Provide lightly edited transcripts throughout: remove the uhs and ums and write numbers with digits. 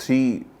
3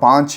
5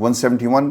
171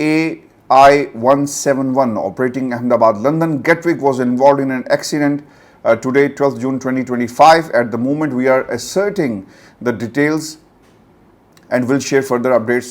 AI 171 operating Ahmedabad London Gatwick was involved in an accident today 12th June 2025. At the moment we are asserting the details and will share further updates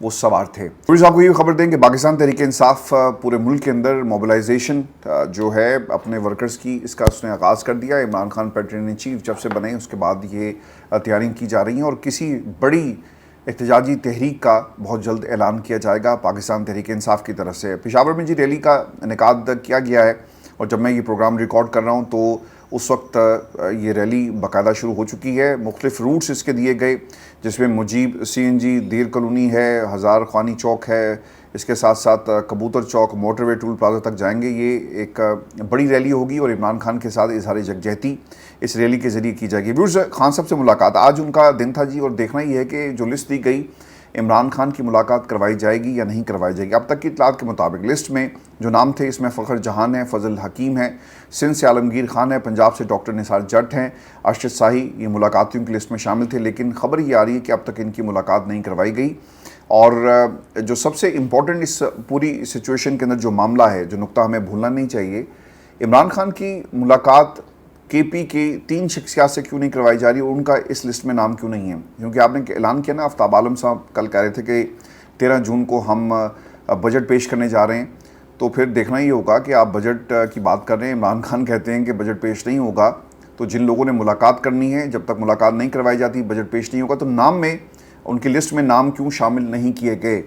وہ سوار تھے. پھر آپ کو یہ خبر دیں کہ پاکستان تحریک انصاف پورے ملک کے اندر موبلائزیشن جو ہے اپنے ورکرز کی اس کا اس نے آغاز کر دیا. Imran Khan pattern in chief جب سے بنے اس کے بعد یہ تیاریاں کی جا رہی ہیں اور کسی بڑی احتجاجی تحریک کا بہت جلد اعلان کیا جائے گا پاکستان تحریک انصاف کی طرف سے. پشاور میں ریلی کا انعقاد کیا گیا ہے اور جب میں یہ پروگرام ریکارڈ کر رہا ہوں تو اس وقت یہ ریلی باقاعدہ شروع ہو چکی ہے. مختلف روٹس اس کے دیے گئے جس میں مجیب CNG دیر کالونی ہے, ہزار خوانی چوک ہے, اس کے ساتھ ساتھ کبوتر چوک موٹر وے ٹول پلازا تک جائیں گے. یہ ایک بڑی ریلی ہوگی اور عمران خان کے ساتھ اظہار یکجہتی اس ریلی کے ذریعے کی جائے گی. ویورز, خان صاحب سے ملاقات آج ان کا دن تھا جی, اور دیکھنا یہ ہے کہ جو لسٹ دی گئی عمران خان کی ملاقات کروائی جائے گی یا نہیں کروائی جائے گی. اب تک کی اطلاعات کے مطابق لسٹ میں جو نام تھے اس میں فخر جہان ہے, فضل حکیم ہے, سندھ سے عالمگیر خان ہے, پنجاب سے ڈاکٹر نثار جٹ ہیں, ارشد شاہی یہ ملاقاتیوں کی لسٹ میں شامل تھے. لیکن خبر یہ آ رہی ہے کہ اب تک ان کی ملاقات نہیں کروائی گئی. اور جو سب سے امپورٹنٹ اس پوری سچویشن کے اندر جو معاملہ ہے, جو نقطہ ہمیں بھولنا نہیں چاہیے, عمران خان کی ملاقات KP کے 3 شخصیات سے کیوں نہیں کروائی جا رہی اور ان کا اس لسٹ میں نام کیوں نہیں ہے. کیونکہ آپ نے اعلان کیا نا, آفتاب عالم صاحب کل کہہ رہے تھے کہ 13 جون کو ہم بجٹ پیش کرنے جا رہے ہیں. تو پھر دیکھنا یہ ہوگا کہ آپ بجٹ کی بات کر رہے ہیں, عمران خان کہتے ہیں کہ بجٹ پیش نہیں ہوگا. تو جن لوگوں نے ملاقات کرنی ہے جب تک ملاقات نہیں کروائی جاتی بجٹ پیش نہیں ہوگا. تو نام میں ان کی لسٹ میں نام کیوں شامل نہیں کیے گئے,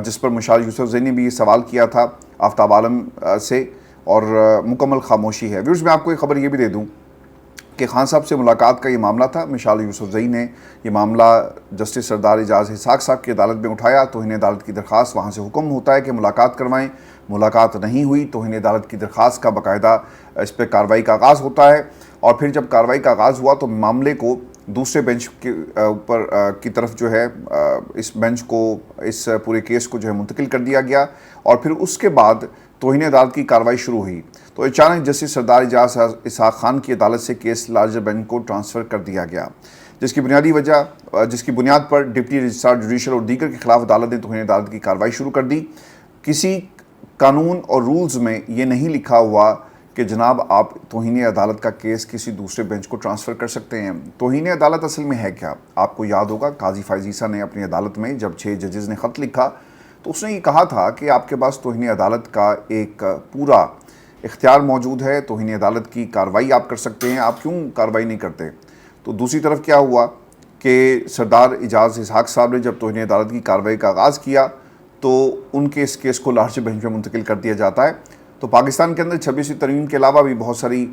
جس پر مشال یوسف زئی نے بھی یہ سوال کیا تھا آفتاب عالم سے, اور مکمل خاموشی ہے. ویورز, میں آپ کو ایک خبر یہ بھی دے دوں کہ خان صاحب سے ملاقات کا یہ معاملہ تھا. مشال یوسف زئی نے یہ معاملہ جسٹس سردار اعجاز اسحاق صاحب کی عدالت میں اٹھایا. توہین عدالت کی درخواست, وہاں سے حکم ہوتا ہے کہ ملاقات کروائیں, ملاقات نہیں ہوئی. توہین عدالت کی درخواست کا باقاعدہ اس پہ کارروائی کا آغاز ہوتا ہے, اور پھر جب کارروائی کا آغاز ہوا تو معاملے کو دوسرے بینچ کے اوپر کی طرف جو ہے اس بینچ کو اس پورے کیس کو جو ہے منتقل کر دیا گیا, اور پھر اس کے بعد توہین عدالت کی کارروائی شروع ہوئی. تو اچانک جسٹس سردار اعجاز اسحاق خان کی عدالت سے کیس لارجر بینچ کو ٹرانسفر کر دیا گیا, جس کی بنیاد پر ڈپٹی رجسٹرار جوڈیشل اور دیگر کے خلاف عدالت نے توہین عدالت کی کارروائی شروع کر دی. کسی قانون اور رولز میں یہ نہیں لکھا ہوا کہ جناب آپ توہین عدالت کا کیس کسی دوسرے بینچ کو ٹرانسفر کر سکتے ہیں. توہین عدالت اصل میں ہے کیا؟ آپ کو یاد ہوگا قاضی فائز عیسیٰ نے اپنی عدالت میں جب 6 ججز نے خط لکھا تو اس نے یہ کہا تھا کہ آپ کے پاس توہین عدالت کا ایک پورا اختیار موجود ہے, توہین عدالت کی کارروائی آپ کر سکتے ہیں, آپ کیوں کارروائی نہیں کرتے. تو دوسری طرف کیا ہوا کہ سردار اعجاز اسحاق صاحب نے جب توہین عدالت کی کارروائی کا آغاز کیا تو ان کے اس کیس کو لارجر بینچ میں منتقل کر دیا جاتا ہے. تو پاکستان کے اندر 26ویں ترمیم کے علاوہ بھی بہت ساری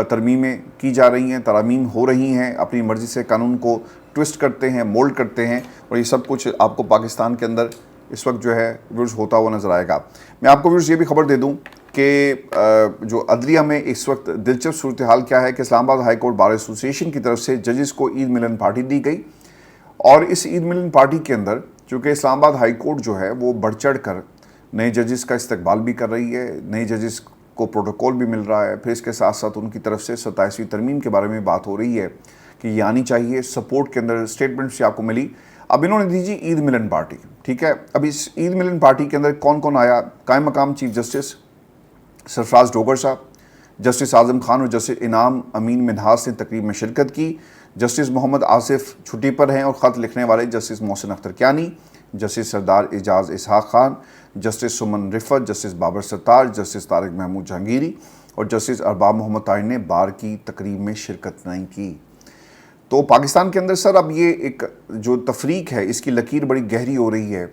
ترمیمیں کی جا رہی ہیں, ترامیم ہو رہی ہیں, اپنی مرضی سے قانون کو ٹوسٹ کرتے ہیں, مولڈ کرتے ہیں, اور یہ سب کچھ آپ کو پاکستان کے اندر اس وقت جو ہے ویورز ہوتا ہوا نظر آئے گا. میں آپ کو ویورز یہ بھی خبر دے دوں کہ جو عدلیہ میں اس وقت دلچسپ صورتحال کیا ہے کہ اسلام آباد ہائی کورٹ بار ایسوسی ایشن کی طرف سے ججز کو عید ملن پارٹی دی گئی, اور اس عید ملن پارٹی کے اندر چونکہ اسلام آباد ہائی کورٹ جو ہے وہ بڑھ چڑھ کر نئے ججز کا استقبال بھی کر رہی ہے, نئے ججز کو پروٹوکول بھی مل رہا ہے, پھر اس کے ساتھ ساتھ ان کی طرف سے 27ویں ترمیم کے بارے میں بات ہو رہی ہے کہ یہ آنی چاہیے. سپورٹ کے اندر اسٹیٹمنٹ سے آپ کو ملی. اب انہوں نے دی جی عید ملن پارٹی, ٹھیک ہے. اب اس عید ملن پارٹی کے اندر کون کون آیا؟ قائم مقام چیف جسٹس سرفراز ڈوگر صاحب, جسٹس اعظم خان اور جسٹس انعام امین منہاس نے تقریب میں شرکت کی. جسٹس محمد آصف چھٹی پر ہیں اور خط لکھنے والے جسٹس محسن اختر کیانی, جسٹس سردار اعجاز اسحاق خان, جسٹس سمن رفت, جسٹس بابر ستار, جسٹس طارق محمود جہانگیری اور جسٹس ارباب محمد طاہر نے بار کی تقریب میں شرکت نہیں کی. تو پاکستان کے اندر سر اب یہ ایک جو تفریق ہے اس کی لکیر بڑی گہری ہو رہی ہے.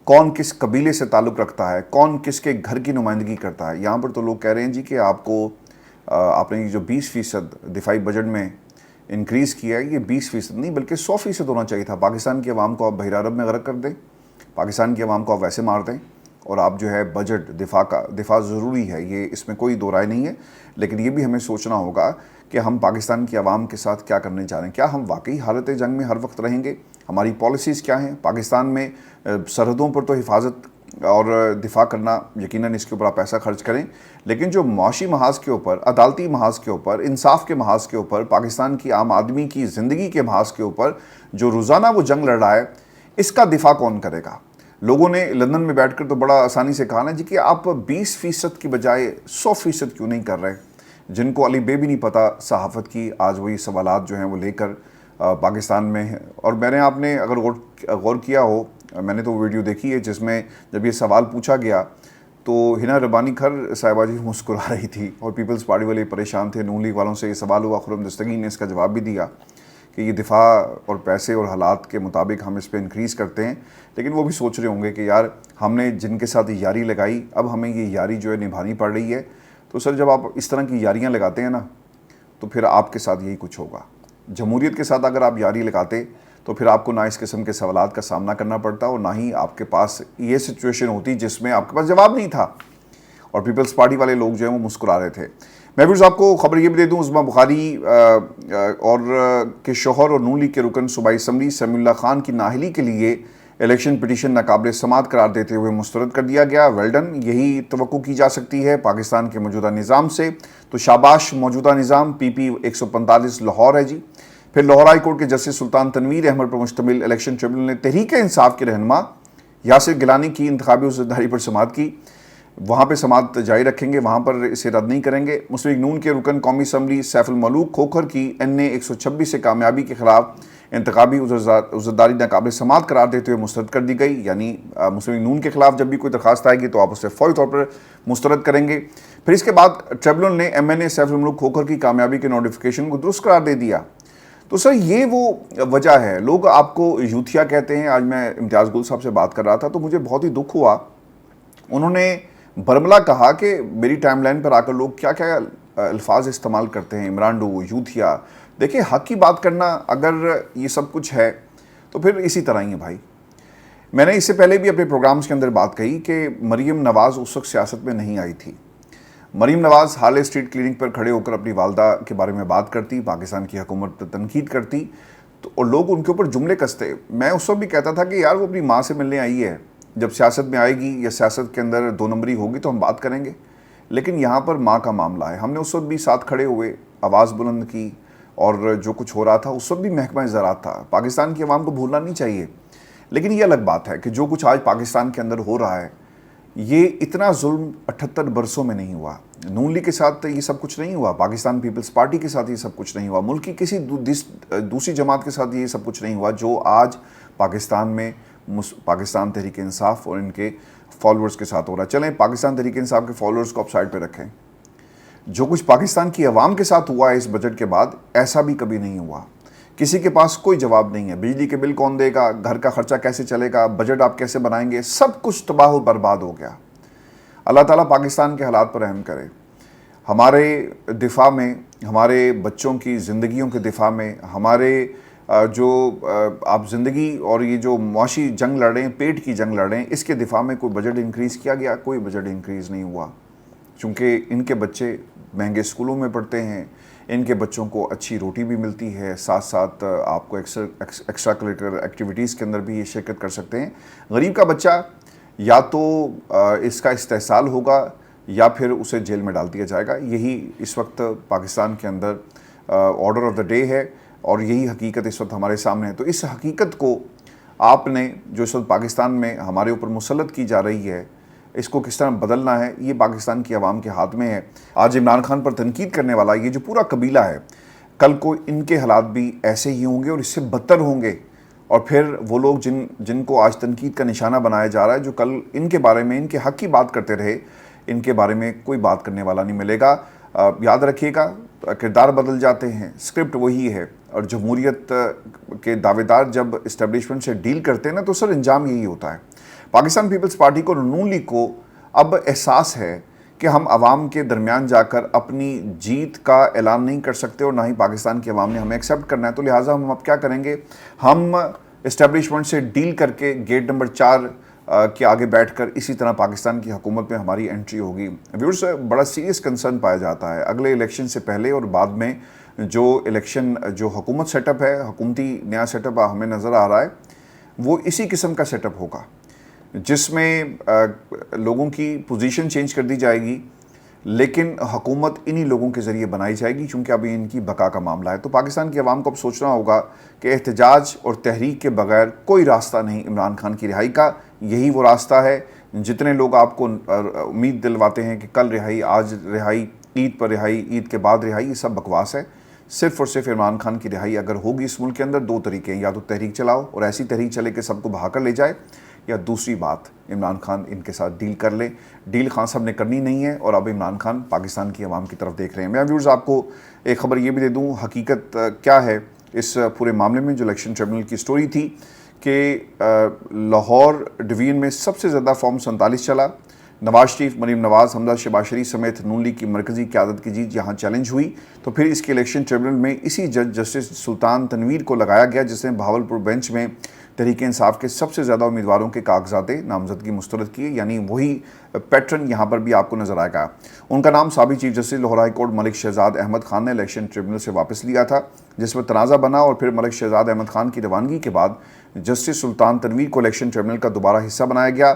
کون کس قبیلے سے تعلق رکھتا ہے, کون کس کے گھر کی نمائندگی کرتا ہے. یہاں پر تو لوگ کہہ رہے ہیں جی کہ آپ نے جو 20% دفاعی بجٹ میں انکریز کیا ہے, یہ 20% نہیں بلکہ 100% ہونا چاہیے تھا. پاکستان کی عوام کو آپ بحیرہ عرب میں غرق کر دیں, پاکستان کی عوام کو آپ ویسے مار دیں, اور آپ جو ہے بجٹ دفاع ضروری ہے, یہ اس میں کوئی دو رائے نہیں ہے. لیکن یہ بھی ہمیں سوچنا ہوگا کہ ہم پاکستان کی عوام کے ساتھ کیا کرنے چاہ رہے ہیں. کیا ہم واقعی حالت جنگ میں ہر وقت رہیں گے؟ ہماری پالیسیز کیا ہیں؟ پاکستان میں سرحدوں پر تو حفاظت اور دفاع کرنا یقیناً اس کے اوپر آپ پیسہ خرچ کریں, لیکن جو معاشی محاذ کے اوپر, عدالتی محاذ کے اوپر, انصاف کے محاذ کے اوپر, پاکستان کی عام آدمی کی زندگی کے محاذ کے اوپر جو روزانہ وہ جنگ لڑ رہا ہے, اس کا دفاع کون کرے گا؟ لوگوں نے لندن میں بیٹھ کر تو بڑا آسانی سے کہا نا جی کہ آپ 20% کی بجائے 100% کیوں نہیں کر رہے. جن کو علی بے بھی نہیں پتہ صحافت کی, آج وہی سوالات جو ہیں وہ لے کر پاکستان میں ہے. اور میں نے آپ نے اگر غور کیا ہو, میں نے تو ویڈیو دیکھی ہے جس میں جب یہ سوال پوچھا گیا تو ہنا ربانی کھر صاحبہ جی مسکرا رہی تھی اور پیپلز پارٹی والے پریشان تھے. نون لیگ والوں سے یہ سوال ہوا, خرم دستگین نے اس کا جواب بھی دیا کہ یہ دفاع اور پیسے اور حالات کے مطابق ہم اس پہ انکریز کرتے ہیں. لیکن وہ بھی سوچ رہے ہوں گے کہ یار ہم نے جن کے ساتھ یاری لگائی, اب ہمیں یہ یاری جو ہے نبھانی پڑ رہی ہے. تو سر جب آپ اس طرح کی یاریاں لگاتے ہیں نا تو پھر آپ کے ساتھ یہی کچھ ہوگا. جمہوریت کے ساتھ اگر آپ یاری لگاتے تو پھر آپ کو نہ اس قسم کے سوالات کا سامنا کرنا پڑتا اور نہ ہی آپ کے پاس یہ سچویشن ہوتی جس میں آپ کے پاس جواب نہیں تھا اور پیپلز پارٹی والے لوگ جو ہیں وہ مسکرا رہے تھے. میں بھی آپ کو خبر یہ بھی دے دوں, عظمیٰ بخاری اور کے شوہر اور نون لیگ کے رکن صوبائی اسمبلی سمیع اللہ خان کی نااہلی کے لیے الیکشن پٹیشن ناقابل سماعت قرار دیتے ہوئے مسترد کر دیا گیا. ویل ڈن, یہی توقع کی جا سکتی ہے پاکستان کے موجودہ نظام سے. تو شاباش موجودہ نظام. پی پی 145 لاہور ہے جی. پھر لاہور ہائی کورٹ کے جسٹس سلطان تنویر احمد پر مشتمل الیکشن ٹریبونل نے تحریک انصاف کے رہنما یاسر گیلانی کی انتخابی عہدیداری پر سماعت کی. وہاں پہ سماعت جاری رکھیں گے, وہاں پر اسے رد نہیں کریں گے. مسلم لیگ نون کے رکن قومی اسمبلی سیف الملوک کھوکھر کی NA 126 سے کامیابی کے خلاف انتخابی عہدیداری ناقابل سماعت قرار دیتے ہوئے مسترد کر دی گئی. یعنی مسلم لیگ نون کے خلاف جب بھی کوئی درخواست آئے گی تو آپ اسے فوری طور پر مسترد کریں گے. پھر اس کے بعد ٹریبونل نے MNA سیف الملوک کھوکھر کی کامیابی کے نوٹیفیکیشن کو درست قرار دے دیا. تو سر یہ وہ وجہ ہے. لوگ آپ کو یوتھیا کہتے ہیں. آج میں امتیاز گل صاحب سے بات کر رہا تھا تو مجھے بہت ہی دکھ ہوا. انہوں نے برملا کہا کہ میری ٹائم لائن پر آ کر لوگ کیا کیا الفاظ استعمال کرتے ہیں, عمرانڈو, یوتھیا. دیکھیں حق کی بات کرنا اگر یہ سب کچھ ہے تو پھر اسی طرح ہی ہے بھائی. میں نے اس سے پہلے بھی اپنے پروگرامز کے اندر بات کہی کہ مریم نواز اس وقت سیاست میں نہیں آئی تھی. Maryam Nawaz Harley street clinic پر کھڑے ہو کر اپنی والدہ کے بارے میں بات کرتی, پاکستان کی حکومت پر تنقید کرتی اور لوگ ان کے اوپر جملے کستے. میں اس وقت بھی کہتا تھا کہ یار وہ اپنی ماں سے ملنے آئی ہے, جب سیاست میں آئے گی یا سیاست کے اندر 2 نمبری ہوگی تو ہم بات کریں گے. لیکن یہاں پر ماں کا معاملہ ہے. ہم نے اس وقت بھی ساتھ کھڑے ہوئے, آواز بلند کی اور جو کچھ ہو رہا تھا اس وقت بھی محکمہ زراعت تھا. پاکستان کی عوام کو بھولنا نہیں چاہیے. لیکن یہ الگ بات ہے کہ جو کچھ آج پاکستان کے اندر ہو رہا ہے یہ اتنا ظلم 78 برسوں میں نہیں ہوا. نون لیگ کے ساتھ یہ سب کچھ نہیں ہوا, پاکستان پیپلز پارٹی کے ساتھ یہ سب کچھ نہیں ہوا, ملک کی کسی دوسری جماعت کے ساتھ یہ سب کچھ نہیں ہوا جو آج پاکستان میں پاکستان تحریک انصاف اور ان کے فالوورز کے ساتھ ہو رہا ہے. چلیں پاکستان تحریک انصاف کے فالوورز کو اپ سائڈ پہ رکھیں. جو کچھ پاکستان کی عوام کے ساتھ ہوا ہے اس بجٹ کے بعد ایسا بھی کبھی نہیں ہوا. کسی کے پاس کوئی جواب نہیں ہے. بجلی کے بل کون دے گا, گھر کا خرچہ کیسے چلے گا, بجٹ آپ کیسے بنائیں گے, سب کچھ تباہ و برباد ہو گیا. اللہ تعالیٰ پاکستان کے حالات پر رحم کرے. ہمارے دفاع میں, ہمارے بچوں کی زندگیوں کے دفاع میں, ہمارے جو آپ زندگی اور یہ جو معاشی جنگ لڑ رہے ہیں, پیٹ کی جنگ لڑ رہے ہیں, اس کے دفاع میں کوئی بجٹ انکریز کیا گیا؟ کوئی بجٹ انکریز نہیں ہوا. چونکہ ان کے بچے مہنگے اسکولوں میں پڑھتے ہیں, ان کے بچوں کو اچھی روٹی بھی ملتی ہے, ساتھ ساتھ آپ کو ایکسٹرا کریکولر ایکٹیویٹیز کے اندر بھی یہ شرکت کر سکتے ہیں. غریب کا بچہ یا تو اس کا استحصال ہوگا یا پھر اسے جیل میں ڈال دیا جائے گا. یہی اس وقت پاکستان کے اندر آرڈر آف دا ڈے ہے اور یہی حقیقت اس وقت ہمارے سامنے ہے. تو اس حقیقت کو آپ نے جو اس وقت پاکستان میں ہمارے اوپر مسلط کی جا رہی ہے, اس کو کس طرح بدلنا ہے یہ پاکستان کی عوام کے ہاتھ میں ہے. آج عمران خان پر تنقید کرنے والا یہ جو پورا قبیلہ ہے, کل کو ان کے حالات بھی ایسے ہی ہوں گے اور اس سے بدتر ہوں گے. اور پھر وہ لوگ جن کو آج تنقید کا نشانہ بنایا جا رہا ہے, جو کل ان کے بارے میں, ان کے حق کی بات کرتے رہے, ان کے بارے میں کوئی بات کرنے والا نہیں ملے گا. یاد رکھیے گا, کردار بدل جاتے ہیں, اسکرپٹ وہی ہے. اور جمہوریت کے دعوے دار جب اسٹیبلشمنٹ سے ڈیل کرتے ہیں نا تو سر انجام یہی ہوتا ہے. پاکستان پیپلز پارٹی کو, نون لیگ کو اب احساس ہے کہ ہم عوام کے درمیان جا کر اپنی جیت کا اعلان نہیں کر سکتے اور نہ ہی پاکستان کی عوام نے ہمیں ایکسیپٹ کرنا ہے. تو لہٰذا ہم اب کیا کریں گے, ہم اسٹیبلشمنٹ سے ڈیل کر کے گیٹ نمبر 4 کے آگے بیٹھ کر اسی طرح پاکستان کی حکومت میں ہماری انٹری ہوگی. ویورز, بڑا سیریس کنسرن پایا جاتا ہے اگلے الیکشن سے پہلے اور بعد میں. جو الیکشن, جو حکومت سیٹ اپ ہے, حکومتی نیا سیٹ اپ ہمیں نظر آ رہا ہے, وہ اسی قسم کا سیٹ اپ ہوگا جس میں لوگوں کی پوزیشن چینج کر دی جائے گی, لیکن حکومت انہی لوگوں کے ذریعے بنائی جائے گی چونکہ ابھی ان کی بقا کا معاملہ ہے. تو پاکستان کی عوام کو اب سوچنا ہوگا کہ احتجاج اور تحریک کے بغیر کوئی راستہ نہیں عمران خان کی رہائی کا. یہی وہ راستہ ہے. جتنے لوگ آپ کو امید دلواتے ہیں کہ کل رہائی, آج رہائی, عید پر رہائی, عید کے بعد رہائی, یہ سب بکواس ہے. صرف اور صرف عمران خان کی رہائی اگر ہوگی اس ملک کے اندر، دو طریقے ہیں، یا تو تحریک چلاؤ اور ایسی تحریک چلے کہ سب کو بہا کر لے جائے، یا دوسری بات عمران خان ان کے ساتھ ڈیل کر لے۔ ڈیل خان صاحب نے کرنی نہیں ہے اور اب عمران خان پاکستان کی عوام کی طرف دیکھ رہے ہیں۔ میں ویورز آپ کو ایک خبر یہ بھی دے دوں، حقیقت کیا ہے اس پورے معاملے میں۔ جو الیکشن ٹریبونل کی سٹوری تھی کہ لاہور ڈویژن میں سب سے زیادہ فارم 47 چلا، نواز شریف، مریم نواز، حمزہ شہباز شریف سمیت نون لیگ کی مرکزی قیادت کی جیت یہاں چیلنج ہوئی، تو پھر اس کے الیکشن ٹریبونل میں اسی جج جسٹس سلطان تنویر کو لگایا گیا جس نے بہاولپور بینچ میں تحریک انصاف کے سب سے زیادہ امیدواروں کے کاغذات نامزدگی مسترد کیے، یعنی وہی پیٹرن یہاں پر بھی آپ کو نظر آئے گا۔ ان کا نام سابق chief justice Lahore high court Malik Shahzad Ahmad Khan نے الیکشن ٹریبونل سے واپس لیا تھا، جس میں تنازع بنا اور پھر ملک شہزاد احمد خان کی روانگی کے بعد جسٹس سلطان تنویر کو الیکشن ٹریبونل کا دوبارہ حصہ بنایا گیا۔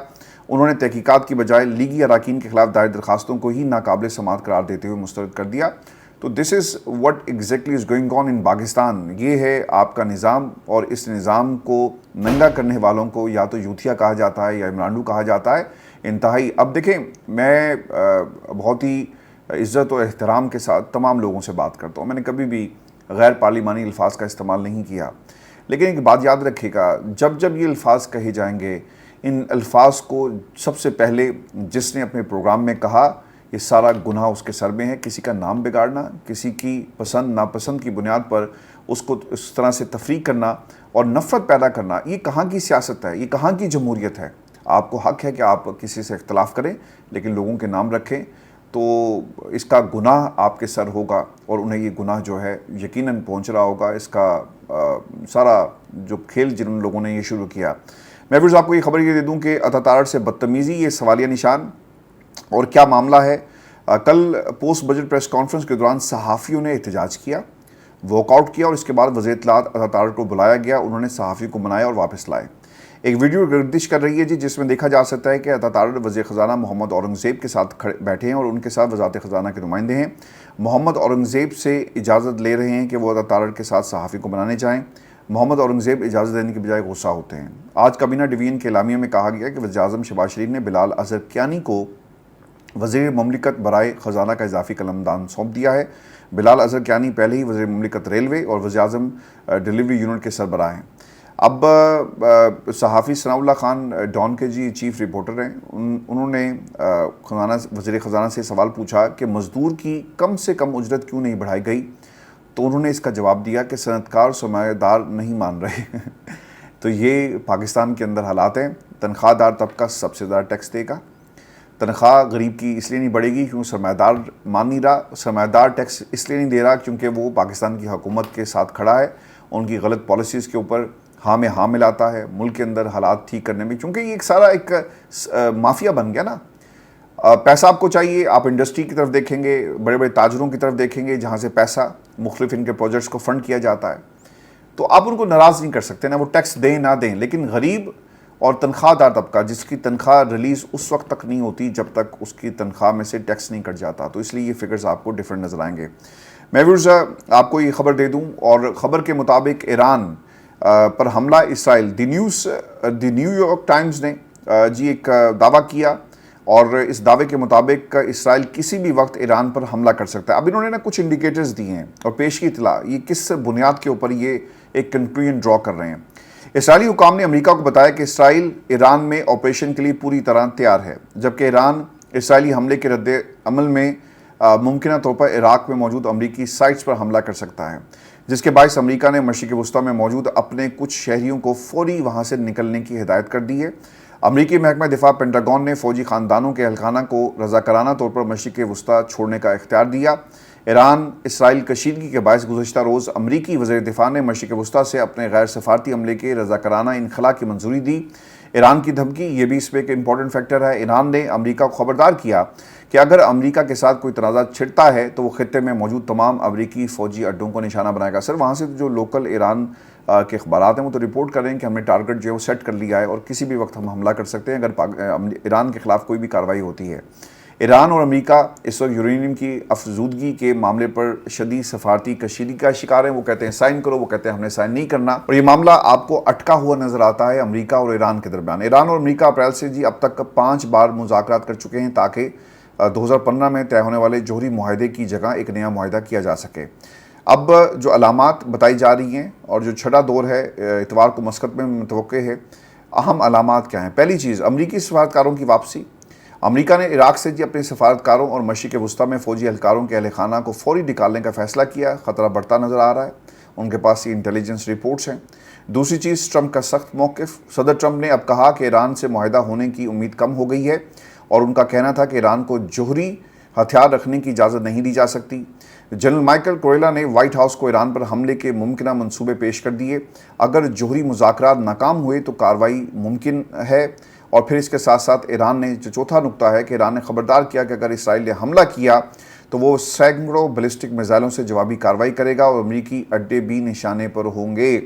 انہوں نے تحقیقات کی بجائے لیگی اراکین کے خلاف دائر درخواستوں کو ہی ناقابل سماعت قرار دیتے ہوئے مسترد کر دیا۔ تو this is what exactly is going on in Pakistan. یہ ہے آپ کا نظام، اور اس نظام کو ننگا کرنے والوں کو یا تو یوتھیا کہا جاتا ہے یا عمرانڈو کہا جاتا ہے۔ انتہائی اب دیکھیں، میں بہت ہی عزت و احترام کے ساتھ تمام لوگوں سے بات کرتا ہوں، میں نے کبھی بھی غیر پارلیمانی الفاظ کا استعمال نہیں کیا، لیکن ایک بات یاد رکھیے گا، جب جب یہ الفاظ کہے جائیں گے، ان الفاظ کو سب سے پہلے جس نے اپنے پروگرام میں کہا، یہ سارا گناہ اس کے سر میں ہے۔ کسی کا نام بگاڑنا، کسی کی پسند ناپسند کی بنیاد پر اس کو اس طرح سے تفریق کرنا اور نفرت پیدا کرنا، یہ کہاں کی سیاست ہے، یہ کہاں کی جمہوریت ہے؟ آپ کو حق ہے کہ آپ کسی سے اختلاف کریں، لیکن لوگوں کے نام رکھیں، تو اس کا گناہ آپ کے سر ہوگا، اور انہیں یہ گناہ جو ہے یقیناً پہنچ رہا ہوگا۔ اس کا سارا جو کھیل جن لوگوں نے یہ شروع کیا۔ میں پھر آپ کو یہ خبر یہ دے دوں کہ اتاتارڑ سے بدتمیزی، یہ سوالیہ نشان، اور کیا معاملہ ہے۔ کل پوسٹ بجٹ پریس کانفرنس کے دوران صحافیوں نے احتجاج کیا، واک آؤٹ کیا، اور اس کے بعد وزیر اطلاعات اتاتارڑ کو بلایا گیا، انہوں نے صحافی کو منایا اور واپس لائے۔ ایک ویڈیو گردش کر رہی ہے جس میں دیکھا جا سکتا ہے کہ اتاتارڑ وزیر خزانہ محمد اورنگزیب کے ساتھ بیٹھے ہیں اور ان کے ساتھ وزارت خزانہ کے نمائندے ہیں۔ محمد اورنگزیب سے اجازت لے رہے ہیں کہ وہ اتاتارڑ کے ساتھ صحافی کو منانے جائیں۔ محمد اورنگزیب اجازت دینے کے بجائے غصہ ہوتے ہیں۔ آج کابینہ ڈویژن کے اعلامیہ میں کہا گیا کہ وزیر اعظم شہباز شریف نے بلال اظہر کیانی کو وزیر مملکت برائے خزانہ کا اضافی قلمدان سونپ دیا ہے۔ بلال اظہر کیانی پہلے ہی وزیر مملکت ریلوے اور وزیر اعظم ڈیلیوری یونٹ کے سربراہ ہیں۔ اب صحافی ثناء اللہ خان ڈان کے جی چیف رپورٹر ہیں، انہوں نے وزیر خزانہ سے سوال پوچھا کہ مزدور کی کم سے کم اجرت کیوں نہیں بڑھائی گئی، تو انہوں نے اس کا جواب دیا کہ صنعت کار سرمایہ دار نہیں مان رہے۔ تو یہ پاکستان کے اندر حالات ہیں۔ تنخواہ دار طبقہ سب سے زیادہ ٹیکس دے گا، تنخواہ غریب کی اس لیے نہیں بڑھے گی کیونکہ سرمایہ دار مان نہیں رہا، سرمایہ دار ٹیکس اس لیے نہیں دے رہا کیونکہ وہ پاکستان کی حکومت کے ساتھ کھڑا ہے، ان کی غلط پالیسیز کے اوپر ہاں میں ہاں ملاتا ہے ملک کے اندر حالات ٹھیک کرنے میں، کیونکہ یہ ایک سارا ایک مافیا بن گیا نا۔ پیسہ آپ کو چاہیے، آپ انڈسٹری کی طرف دیکھیں گے، بڑے بڑے تاجروں کی طرف دیکھیں گے جہاں سے پیسہ مختلف ان کے پروجیکٹس کو فنڈ کیا جاتا ہے، تو آپ ان کو ناراض نہیں کر سکتے نا، وہ ٹیکس دیں نہ دیں، لیکن غریب اور تنخواہ دار طبقہ جس کی تنخواہ ریلیز اس وقت تک نہیں ہوتی جب تک اس کی تنخواہ میں سے ٹیکس نہیں کٹ جاتا، تو اس لیے یہ فگرز آپ کو ڈیفرنٹ نظر آئیں گے۔ میں ویورز آپ کو یہ خبر دے دوں، اور خبر کے مطابق ایران پر حملہ اسرائیل، دی نیو یارک ٹائمز نے جی ایک دعویٰ کیا، اور اس دعوے کے مطابق اسرائیل کسی بھی وقت ایران پر حملہ کر سکتا ہے۔ اب انہوں نے نا کچھ انڈیکیٹرز دیے ہیں اور پیش کی اطلاع، یہ کس بنیاد کے اوپر یہ ایک کنکلوژن ڈرا کر رہے ہیں۔ اسرائیلی حکام نے امریکہ کو بتایا کہ اسرائیل ایران میں آپریشن کے لیے پوری طرح تیار ہے، جبکہ ایران اسرائیلی حملے کے رد عمل میں ممکنہ طور پر عراق میں موجود امریکی سائٹس پر حملہ کر سکتا ہے، جس کے باعث امریکہ نے مشرق وسطیٰ میں موجود اپنے کچھ شہریوں کو فوری وہاں سے نکلنے کی ہدایت کر دی ہے۔ امریکی محکمہ دفاع پینٹاگون نے فوجی خاندانوں کے اہلخانہ کو رضاکارانہ طور پر مشرق وسطیٰ چھوڑنے کا اختیار دیا۔ ایران اسرائیل کشیدگی کے باعث گزشتہ روز امریکی وزیر دفاع نے مشرق وسطیٰ سے اپنے غیر سفارتی عملے کے رضاکارانہ انخلاء کی منظوری دی۔ ایران کی دھمکی، یہ بھی اس پہ ایک امپورٹنٹ فیکٹر ہے۔ ایران نے امریکہ کو خبردار کیا کہ اگر امریکہ کے ساتھ کوئی تنازع چھڑتا ہے تو وہ خطے میں موجود تمام امریکی فوجی اڈوں کو نشانہ بنائے گا۔ سر وہاں سے جو لوکل ایران کے اخبارات ہیں وہ تو رپورٹ کر رہے ہیں کہ ہم نے ٹارگٹ جو ہے وہ سیٹ کر لیا ہے اور کسی بھی وقت ہم حملہ کر سکتے ہیں اگر ایران کے خلاف کوئی بھی کارروائی ہوتی ہے۔ ایران اور امریکہ اس وقت یورینیم کی افزودگی کے معاملے پر شدید سفارتی کشیدگی کا شکار ہیں۔ وہ کہتے ہیں سائن کرو، وہ کہتے ہیں ہم نے سائن نہیں کرنا، اور یہ معاملہ آپ کو اٹکا ہوا نظر آتا ہے امریکہ اور ایران کے درمیان۔ ایران اور امریکہ اپریل سے جی اب تک 5 بار مذاکرات کر چکے ہیں تاکہ 2015 میں طے ہونے والے جوہری معاہدے کی جگہ ایک نیا معاہدہ کیا جا سکے۔ اب جو علامات بتائی جا رہی ہیں اور جو چھٹا دور ہے اتوار کو مسقط میں متوقع ہے، اہم علامات کیا ہیں؟ پہلی چیز، امریکی سفارتکاروں کی واپسی۔ امریکہ نے عراق سے اپنے سفارتکاروں اور مشرق وسطیٰ میں فوجی اہلکاروں کے اہل خانہ کو فوری نکالنے کا فیصلہ کیا۔ خطرہ بڑھتا نظر آ رہا ہے، ان کے پاس یہ انٹیلیجنس رپورٹس ہیں۔ دوسری چیز، ٹرمپ کا سخت موقف۔ صدر ٹرمپ نے اب کہا کہ ایران سے معاہدہ ہونے کی امید کم ہو گئی ہے، اور ان کا کہنا تھا کہ ایران کو جوہری ہتھیار رکھنے کی اجازت نہیں دی جا سکتی۔ جنرل مائیکل کوریلا نے وائٹ ہاؤس کو ایران پر حملے کے ممکنہ منصوبے پیش کر دیے۔ اگر جوہری مذاکرات ناکام ہوئے تو کارروائی ممکن ہے۔ اور پھر اس کے ساتھ ساتھ ایران نے جو چوتھا نقطہ ہے کہ ایران نے خبردار کیا کہ اگر اسرائیل نے حملہ کیا تو وہ سینکڑوں بیلسٹک میزائلوں سے جوابی کارروائی کرے گا اور امریکی اڈے بھی نشانے پر ہوں گے۔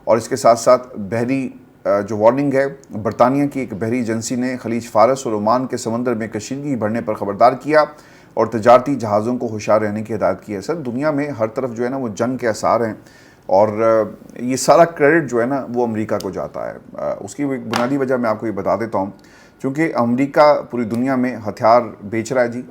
اور اس کے ساتھ ساتھ بحری جو وارننگ ہے، برطانیہ کی ایک بحری ایجنسی نے خلیج فارس اور عمان کے سمندر میں کشیدگی بڑھنے پر خبردار کیا اور تجارتی جہازوں کو ہوشیار رہنے کی ہدایت کی ہے۔ سر، دنیا میں ہر طرف جو ہے نا وہ جنگ کے آثار ہیں، اور یہ سارا کریڈٹ جو ہے نا وہ امریکہ کو جاتا ہے۔ اس کی ایک بنیادی وجہ میں آپ کو یہ بتا دیتا ہوں، چونکہ امریکہ پوری دنیا میں ہتھیار بیچ رہا ہے جی۔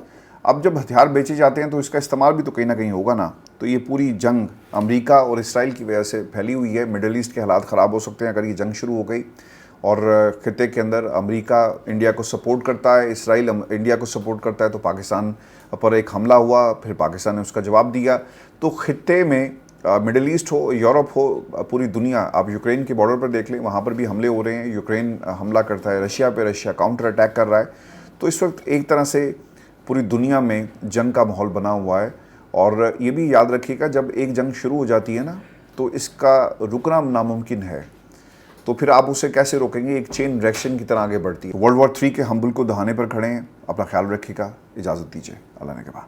اب جب ہتھیار بیچے جاتے ہیں تو اس کا استعمال بھی تو کہیں نہ کہیں ہوگا نا۔ تو یہ پوری جنگ امریکہ اور اسرائیل کی وجہ سے پھیلی ہوئی ہے۔ مڈل ایسٹ کے حالات خراب ہو سکتے ہیں اگر یہ جنگ شروع ہو گئی، اور خطے کے اندر امریکہ انڈیا کو سپورٹ کرتا ہے، اسرائیل انڈیا کو سپورٹ کرتا ہے، تو پاکستان پر ایک حملہ ہوا، پھر پاکستان نے اس کا جواب دیا۔ تو خطے میں مڈل ایسٹ ہو، یورپ ہو، پوری دنیا، آپ یوکرین کے بارڈر پر دیکھ لیں، وہاں پر بھی حملے ہو رہے ہیں۔ یوکرین حملہ کرتا ہے رشیا پہ، رشیا کاؤنٹر اٹیک کر رہا ہے۔ تو اس وقت ایک طرح سے پوری دنیا میں جنگ کا ماحول بنا ہوا ہے، اور یہ بھی یاد رکھیے گا جب ایک جنگ شروع ہو جاتی ہے نا تو اس کا رکنا ناممکن ہے، تو پھر آپ اسے کیسے روکیں گے؟ ایک چین ریئیکشن کی طرح آگے بڑھتی ہے۔ ورلڈ وار 3 کے ہم بالکل دہانے پر کھڑے ہیں۔ اپنا خیال رکھیے گا، اجازت دیجیے، اللہ نے کے بعد۔